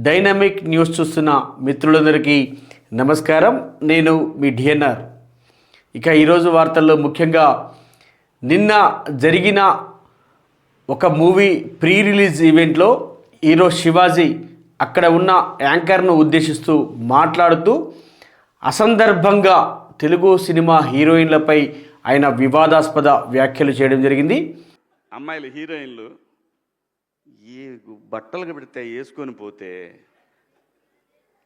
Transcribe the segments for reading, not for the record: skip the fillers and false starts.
Dynamic news చూస్తున్న మిత్రులందరికీ నమస్కారం. నేను మీ డిఎన్ఆర్. ఇక ఈరోజు వార్తల్లో ముఖ్యంగా నిన్న జరిగిన ఒక మూవీ ప్రీ రిలీజ్ ఈవెంట్లో హీరో శివాజీ అక్కడ ఉన్న యాంకర్ను ఉద్దేశిస్తూ మాట్లాడుతూ అసందర్భంగా తెలుగు సినిమా హీరోయిన్లపై ఆయన వివాదాస్పద వ్యాఖ్యలు చేయడం జరిగింది. అమ్మాయిలు హీరోయిన్లు ఏ బట్టలు పెడితే వేసుకొని పోతే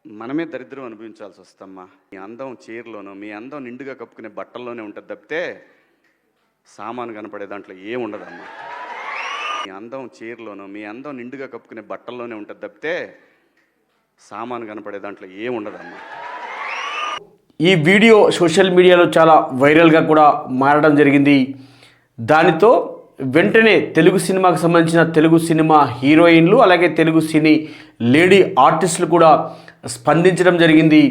మనమే దరిద్రం అనుభవించాల్సి వస్తమ్మా. మీ అందం చీరలోనో మీ అందం నిండుగా కప్పుకునే బట్టల్లోనే ఉంటుంది తప్పితే సామాను కనపడే దాంట్లో ఏముండదమ్మా. మీ అందం చీరలోనో మీ అందం నిండుగా కప్పుకునే బట్టల్లోనే ఉంటుంది తప్పితే సామాను కనపడే దాంట్లో ఏముండదమ్మా. ఈ వీడియో సోషల్ మీడియాలో చాలా వైరల్గా కూడా మారడం జరిగింది. దానితో వెంటనే తెలుగు సినిమాకు సంబంధించిన తెలుగు సినిమా హీరోయిన్లు అలాగే తెలుగు సినీ లేడీ ఆర్టిస్టులు కూడా స్పందించడం జరిగింది.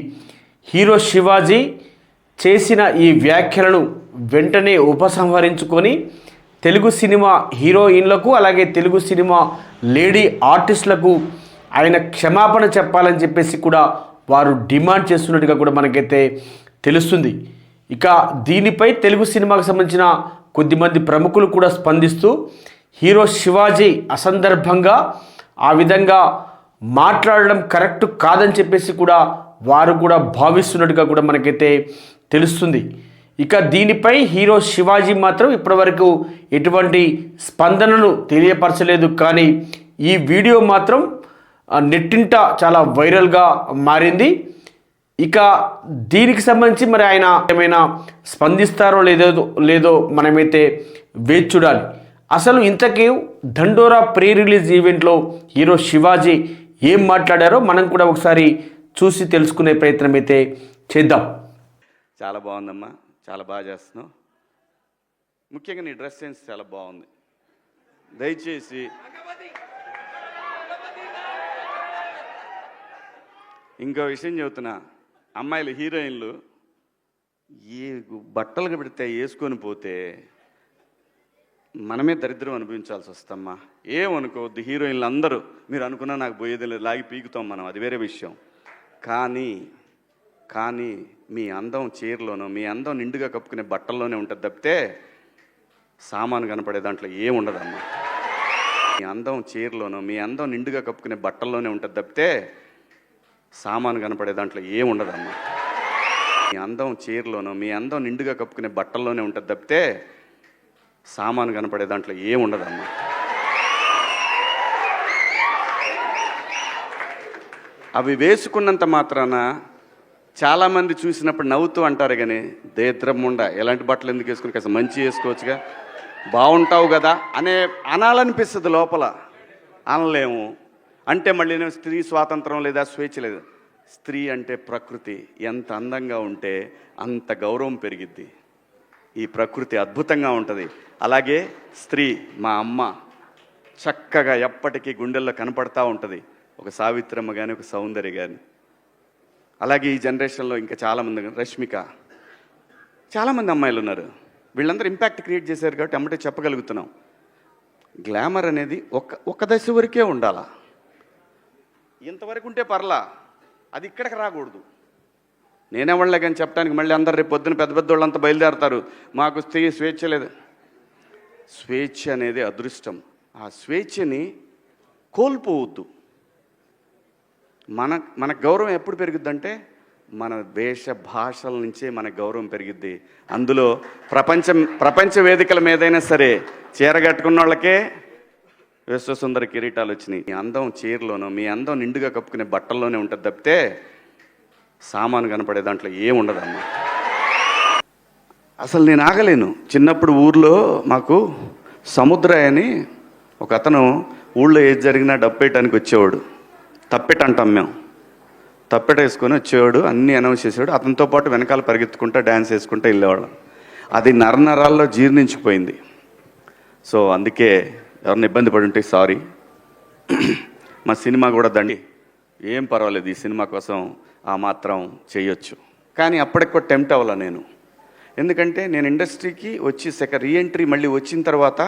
హీరో శివాజీ చేసిన ఈ వ్యాఖ్యలను వెంటనే ఉపసంహరించుకొని తెలుగు సినిమా హీరోయిన్లకు అలాగే తెలుగు సినిమా లేడీ ఆర్టిస్టులకు ఆయన క్షమాపణ చెప్పాలని చెప్పేసి కూడా వారు డిమాండ్ చేస్తున్నట్టుగా కూడా మనకైతే తెలుస్తుంది. ఇక దీనిపై తెలుగు సినిమాకు సంబంధించిన కొద్దిమంది ప్రముఖులు కూడా స్పందిస్తూ హీరో శివాజీ అసందర్భంగా ఆ విధంగా మాట్లాడడం కరెక్ట్ కాదని చెప్పేసి కూడా వారు కూడా భావిస్తున్నట్టుగా కూడా మనకైతే తెలుస్తుంది. ఇక దీనిపై హీరో శివాజీ మాత్రం ఇప్పటివరకు ఎటువంటి స్పందనను తెలియపరచలేదు. కానీ ఈ వీడియో మాత్రం నెట్టింట చాలా వైరల్గా మారింది. ఇక దీనికి సంబంధించి మరి ఆయన ఏమైనా స్పందిస్తారో లేదో మనమైతే వేచి చూడాలి. అసలు ఇంతకీ దండోరా ప్రీ రిలీజ్ ఈవెంట్లో హీరో శివాజీ ఏం మాట్లాడారో మనం కూడా ఒకసారి చూసి తెలుసుకునే ప్రయత్నం అయితే చేద్దాం. చాలా బాగుందమ్మా, చాలా బాగా చేస్తున్నావు. ముఖ్యంగా నీ డ్రెస్ సెన్స్ చాలా బాగుంది. దయచేసి ఇంకో విషయం చెబుతున్నా, అమ్మాయిలు హీరోయిన్లు ఏ బట్టలు పెడితే వేసుకొని పోతే మనమే దరిద్రం అనుభవించాల్సి వస్తమ్మా. ఏమనుకోవద్దు, హీరోయిన్లు అందరూ మీరు అనుకున్నా నాకు పోయేది లేదు, లాగి పీకుతాం మనం, అది వేరే విషయం. కానీ మీ అందం చీరలోనో మీ అందం నిండుగా కప్పుకునే బట్టల్లోనే ఉంటుంది తప్పితే సామాను కనపడే దాంట్లో ఏముండదమ్మా. మీ అందం చీరలోనో మీ అందం నిండుగా కప్పుకునే బట్టల్లోనే ఉంటుంది తప్పితే సామాను కనపడే దాంట్లో ఏముండదమ్మా. మీ అందం చీరలోనో మీ అందం నిండుగా కప్పుకునే బట్టల్లోనే ఉంటుంది తప్పితే సామాను కనపడే దాంట్లో ఏముండదమ్మా. అవి వేసుకున్నంత మాత్రాన చాలామంది చూసినప్పుడు నవ్వుతూ అంటారు, కానీ దేద్రమ్ముండ ఎలాంటి బట్టలు ఎందుకు వేసుకుని కాస్త మంచి వేసుకోవచ్చుగా, బాగుంటావు కదా అనాలనిపిస్తుంది. లోపల అనలేము. అంటే మళ్ళీ స్త్రీ స్వాతంత్రం లేదా స్వేచ్ఛ లేదు. స్త్రీ అంటే ప్రకృతి, ఎంత అందంగా ఉంటే అంత గౌరవం పెరిగిద్ది. ఈ ప్రకృతి అద్భుతంగా ఉంటుంది. అలాగే స్త్రీ మా అమ్మ చక్కగా ఎప్పటికీ గుండెల్లో కనపడతా ఉంటుంది, ఒక సావిత్రమ్మ కానీ ఒక సౌందర్య కానీ. అలాగే ఈ జనరేషన్లో ఇంకా చాలామంది, రష్మిక, చాలామంది అమ్మాయిలు ఉన్నారు. వీళ్ళందరూ ఇంపాక్ట్ క్రియేట్ చేశారు కాబట్టి అమ్మటే చెప్పగలుగుతున్నాం. గ్లామర్ అనేది ఒక దశ వరకే ఉండాలా, ఇంతవరకు ఉంటే పర్లా, అది ఇక్కడికి రాకూడదు. నేనేవాళ్ళే కానీ చెప్పడానికి మళ్ళీ అందరు రేపు పొద్దున పెద్ద పెద్ద వాళ్ళంతా బయలుదేరతారు, మాకు స్త్రీ స్వేచ్ఛ లేదు. స్వేచ్ఛ అనేది అదృష్టం. ఆ స్వేచ్ఛని కోల్పోవద్దు. మన గౌరవం ఎప్పుడు పెరుగుద్దంటే మన వేష భాషల నుంచే మన గౌరవం పెరిగిద్ది. అందులో ప్రపంచ వేదికల మీదైనా సరే చీర కట్టుకున్న వాళ్ళకే విశ్వసుందర కిరీటాలు వచ్చినాయి. మీ అందం చీరలోనో మీ అందం నిండుగా కప్పుకునే బట్టల్లోనే ఉంటుంది తప్పితే సామాను కనపడే దాంట్లో ఏముండదమ్మా. అసలు నేను ఆగలేను. చిన్నప్పుడు ఊర్లో మాకు సముద్రయ్య అని ఒక అతను ఊళ్ళో ఏది జరిగినా డప్పేయటానికి వచ్చేవాడు. తప్పెట అంటాం మేము. తప్పెట వేసుకొని వచ్చేవాడు, అన్నీ అనౌన్స్ చేసేవాడు. అతనితో పాటు వెనకాల పరిగెత్తుకుంటా డ్యాన్స్ వేసుకుంటూ వెళ్ళేవాడు. అది నరనరాల్లో జీర్ణించిపోయింది. సో అందుకే ఎవరిని ఇబ్బంది పడి ఉంటే సారీ. మా సినిమా కూడా దండి, ఏం పర్వాలేదు, ఈ సినిమా కోసం ఆ మాత్రం చేయొచ్చు. కానీ అప్పటికి టెంప్ట్ అవ్వాల నేను. ఎందుకంటే నేను ఇండస్ట్రీకి వచ్చి రీఎంట్రీ మళ్ళీ వచ్చిన తర్వాత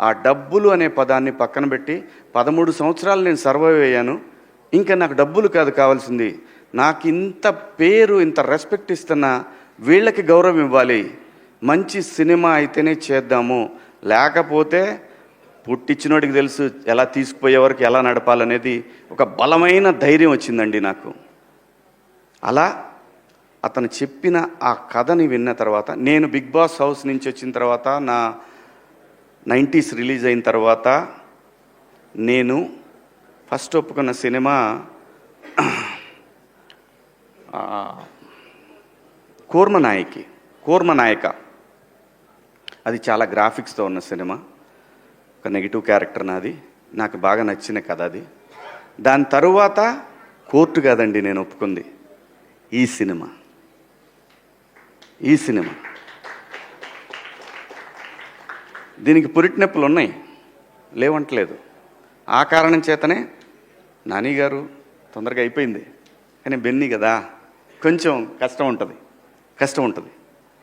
ఆ డబ్బులు అనే పదాన్ని పక్కన పెట్టి 13 సంవత్సరాలు నేను సర్వైవ్ అయ్యాను. ఇంకా నాకు డబ్బులు కాదు కావాల్సింది, నాకు ఇంత పేరు ఇంత రెస్పెక్ట్ ఇస్తున్నా వీళ్ళకి గౌరవం ఇవ్వాలి, మంచి సినిమా అయితేనే చేద్దాము, లేకపోతే పుట్టించినోడికి తెలుసు ఎలా తీసుకుపోయేవారికి ఎలా నడపాలనేది ఒక బలమైన ధైర్యం వచ్చిందండి నాకు. అలా అతను చెప్పిన ఆ కథని విన్న తర్వాత, నేను బిగ్ బాస్ హౌస్ నుంచి వచ్చిన తర్వాత, నా 90s రిలీజ్ అయిన తర్వాత నేను ఫస్ట్ ఒప్పుకున్న సినిమా కూర్మనాయక. అది చాలా గ్రాఫిక్స్తో ఉన్న సినిమా, ఒక నెగిటివ్ క్యారెక్టర్ నాది, నాకు బాగా నచ్చిన కథ అది. దాని తరువాత కోర్టు కాదండి నేను ఒప్పుకుంది, ఈ సినిమా. దీనికి పురిటి నొప్పులు ఉన్నాయి, లేవంటలేదు. ఆ కారణం చేతనే నాని గారు తొందరగా అయిపోయింది, కానీ బెన్నీ కదా కొంచెం కష్టం ఉంటుంది,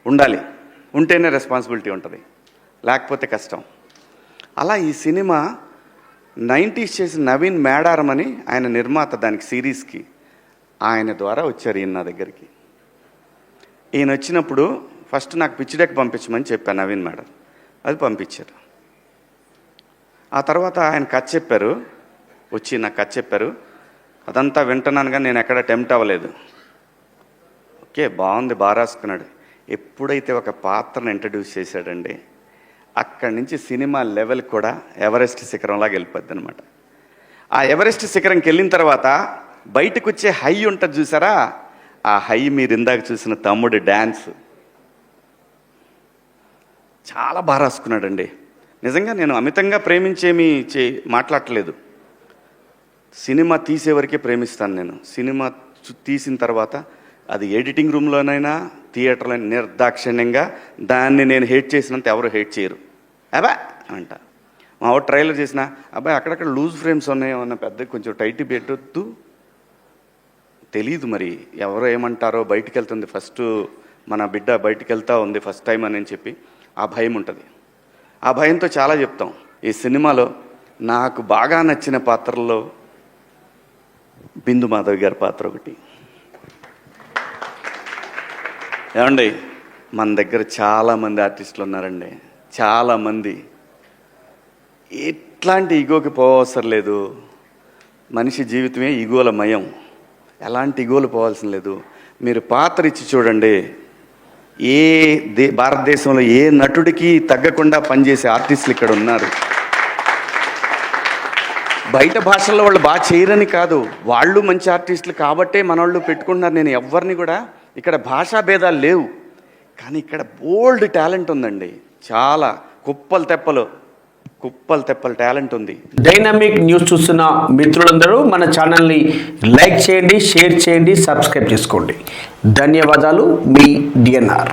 ఉండాలి, ఉంటేనే రెస్పాన్సిబిలిటీ ఉంటుంది, లేకపోతే కష్టం. అలా ఈ సినిమా 90s చేసిన నవీన్ మేడారం అని ఆయన నిర్మాత, దానికి సిరీస్కి ఆయన ద్వారా వచ్చారు ఈయన నా దగ్గరికి. ఈయన వచ్చినప్పుడు ఫస్ట్ నాకు పిచ్ డెక్ పంపించమని చెప్పాను నవీన్ మేడం, అది పంపించారు. ఆ తర్వాత ఆయన కథ చెప్పారు, వచ్చి నాకు కథ చెప్పారు. అదంతా వింటున్నాను కానీ నేను ఎక్కడ టెంప్ట్ అవ్వలేదు. ఓకే బాగుంది, బాగా రాసుకున్నాడు. ఎప్పుడైతే ఒక పాత్రను ఇంట్రడ్యూస్ చేశాడండి, అక్కడి నుంచి సినిమా లెవెల్ కూడా ఎవరెస్ట్ శిఖరంలాగా వెళ్ళిపోద్ది అనమాట. ఆ ఎవరెస్ట్ శిఖరంకి వెళ్ళిన తర్వాత బయటకు వచ్చే హై ఉంటుంది చూసారా, ఆ హై మీరు ఇందాక చూసిన తమ్ముడు డ్యాన్స్ చాలా బాగా రాసుకున్నాడండి. నిజంగా నేను అమితంగా ప్రేమించేమీ మాట్లాడట్లేదు, సినిమా తీసేవరకే ప్రేమిస్తాను నేను. సినిమా తీసిన తర్వాత అది ఎడిటింగ్ రూమ్లోనైనా థియేటర్లో నిర్దాక్షిణ్యంగా దాన్ని నేను హేట్ చేసినంత ఎవరు హేట్ చేయరు. అబ్బా అంట మా వాడు ట్రైలర్ చేసిన, అబ్బాయి అక్కడక్కడ లూజ్ ఫ్రేమ్స్ ఉన్నాయో అన్న, పెద్ద కొంచెం టైట్ పెట్టొద్దు, తెలీదు మరి ఎవరో ఏమంటారో, బయటికి వెళ్తుంది ఫస్ట్ మన బిడ్డ బయటికి వెళ్తా ఉంది ఫస్ట్ టైం అని చెప్పి ఆ భయం ఉంటుంది. ఆ భయంతో చాలా చెప్తాం. ఈ సినిమాలో నాకు బాగా నచ్చిన పాత్రల్లో బిందు మాధవి గారి పాత్ర ఒకటి. ఏమండి మన దగ్గర చాలామంది ఆర్టిస్టులు ఉన్నారండి, చాలామంది. ఎట్లాంటి ఈగోకి పోవసరం లేదు, మనిషి జీవితమే ఈగోల మయం, ఎలాంటి ఈగోలు పోవాల్సిన లేదు. మీరు పాత్ర ఇచ్చి చూడండి, భారతదేశంలో ఏ నటుడికి తగ్గకుండా పనిచేసే ఆర్టిస్టులు ఇక్కడ ఉన్నారు. బయట భాషల్లో వాళ్ళు బాగా చేయరని కాదు, వాళ్ళు మంచి ఆర్టిస్టులు కాబట్టే మనోళ్ళు పెట్టుకుంటున్నారు. నేను ఎవరిని కూడా, ఇక్కడ భాషా భేదాలు లేవు, కానీ ఇక్కడ బోల్డ్ టాలెంట్ ఉందండి, చాలా కుప్పలు తెప్పలు టాలెంట్ ఉంది. డైనమిక్ న్యూస్ చూస్తున్న మిత్రులందరూ మన ఛానల్ని లైక్ చేయండి, షేర్ చేయండి, సబ్స్క్రైబ్ చేసుకోండి. ధన్యవాదాలు, మీ డిఎన్ఆర్.